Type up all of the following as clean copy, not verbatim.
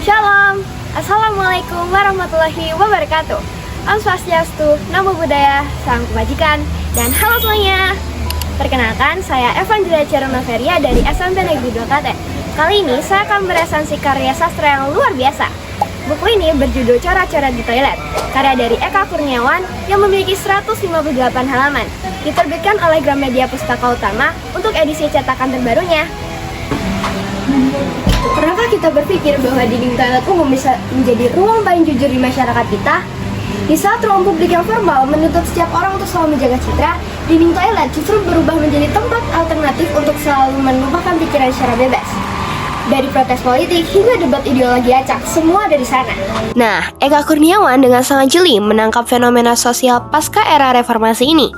Shalom, Assalamualaikum warahmatullahi wabarakatuh. Om Swastiastu, Namo Buddhaya, Salam Kebajikan, dan halo semuanya. Perkenalkan, saya Evangelia Ceronoveria dari SMP Negeri 2 Klaten. Kali ini saya akan meresensi karya sastra yang luar biasa. Buku ini berjudul Corak-Corak di Toilet, karya dari Eka Kurniawan yang memiliki 158 halaman. Diterbitkan oleh Gramedia Pustaka Utama untuk edisi cetakan terbarunya. Pernahkah kita berpikir bahwa dinding toilet umum bisa menjadi ruang paling jujur di masyarakat kita? Di saat ruang publik yang formal menuntut setiap orang untuk selalu menjaga citra, dinding toilet justru berubah menjadi tempat alternatif untuk selalu menumpahkan pikiran secara bebas. Dari protes politik hingga debat ideologi acak, semua ada di sana. Nah, Eka Kurniawan dengan sangat jeli menangkap fenomena sosial pasca era reformasi ini.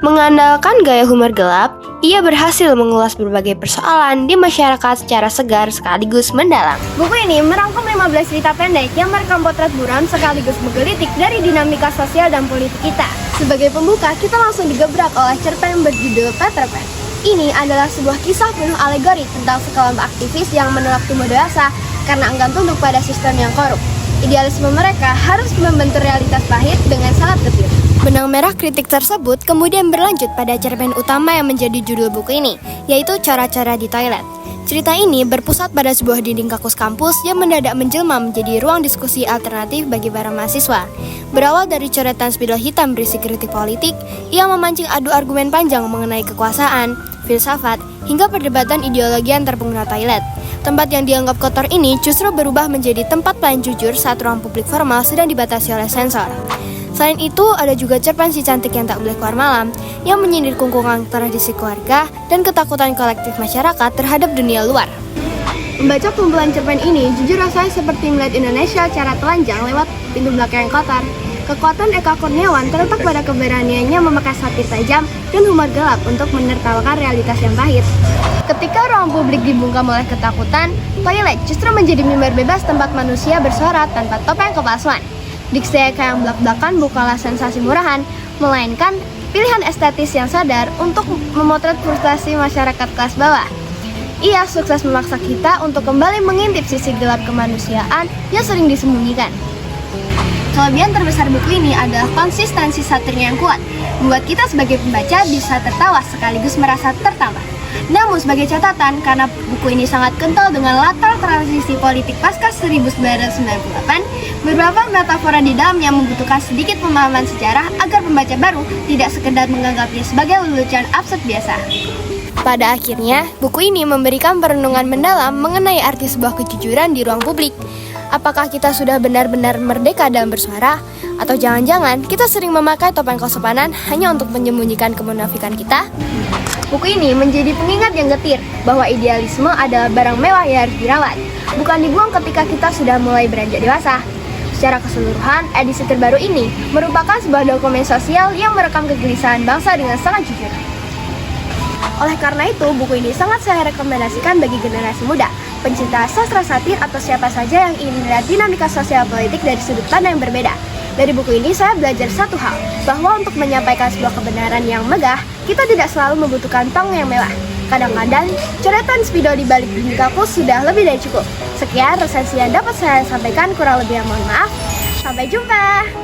Mengandalkan gaya humor gelap, ia berhasil mengulas berbagai persoalan di masyarakat secara segar sekaligus mendalam. Buku ini merangkum 15 cerita pendek yang merekam potret buram sekaligus menggelitik dari dinamika sosial dan politik kita. Sebagai pembuka, kita langsung digebrak oleh cerpen berjudul Peter Pan. Ini adalah sebuah kisah penuh alegori tentang sekelompok aktivis yang menolak tumbuh dewasa karena enggan tunduk pada sistem yang korup. Idealisme mereka harus membentur realitas pahit dengan sangat getir. Benang merah kritik tersebut kemudian berlanjut pada cerpen utama yang menjadi judul buku ini, yaitu Corak-Corak di Toilet. Cerita ini berpusat pada sebuah dinding kakus kampus yang mendadak menjelma menjadi ruang diskusi alternatif bagi para mahasiswa. Berawal dari coretan spidol hitam berisi kritik politik, ia memancing adu argumen panjang mengenai kekuasaan, filsafat, hingga perdebatan ideologi antar pengguna toilet. Tempat yang dianggap kotor ini justru berubah menjadi tempat paling jujur saat ruang publik formal sedang dibatasi oleh sensor. Selain itu, ada juga cerpen Si Cantik Yang Tak Boleh Keluar Malam yang menyindir kungkungan tradisi keluarga dan ketakutan kolektif masyarakat terhadap dunia luar. Membaca kumpulan cerpen ini, jujur rasanya seperti melihat Indonesia secara telanjang lewat pintu belakang yang kotor. Kekuatan Eka Kurniawan terletak pada keberaniannya memakai satir tajam dan humor gelap untuk menertawakan realitas yang pahit. Ketika ruang publik dibungkam oleh ketakutan, toilet justru menjadi mimbar bebas tempat manusia bersuara tanpa topeng kepalsuan. Diksi Eka yang belak-belakan bukanlah sensasi murahan, melainkan pilihan estetis yang sadar untuk memotret frustasi masyarakat kelas bawah. Ia sukses memaksa kita untuk kembali mengintip sisi gelap kemanusiaan yang sering disembunyikan. Kelebihan terbesar buku ini adalah konsistensi satirnya yang kuat, membuat kita sebagai pembaca bisa tertawa sekaligus merasa tertawa. Namun sebagai catatan, karena buku ini sangat kental dengan latar transisi politik pasca 1998, beberapa metafora di dalamnya membutuhkan sedikit pemahaman sejarah agar pembaca baru tidak sekedar menganggapnya sebagai lelucon absurd biasa. Pada akhirnya, buku ini memberikan perenungan mendalam mengenai arti sebuah kejujuran di ruang publik. Apakah kita sudah benar-benar merdeka dalam bersuara? Atau jangan-jangan kita sering memakai topeng kesopanan hanya untuk menyembunyikan kemunafikan kita? Buku ini menjadi pengingat yang getir bahwa idealisme adalah barang mewah yang harus dirawat, bukan dibuang ketika kita sudah mulai beranjak dewasa. Secara keseluruhan, edisi terbaru ini merupakan sebuah dokumen sosial yang merekam kegelisahan bangsa dengan sangat jujur. Oleh karena itu, buku ini sangat saya rekomendasikan bagi generasi muda, pencinta sastra satir atau siapa saja yang ingin melihat dinamika sosial politik dari sudut pandang yang berbeda. Dari buku ini saya belajar satu hal, bahwa untuk menyampaikan sebuah kebenaran yang megah, kita tidak selalu membutuhkan panggung yang mewah. Kadang-kadang, coretan spidol di balik dinding kampus sudah lebih dari cukup. Sekian resensi yang dapat saya sampaikan, kurang lebih yang mohon maaf. Sampai jumpa!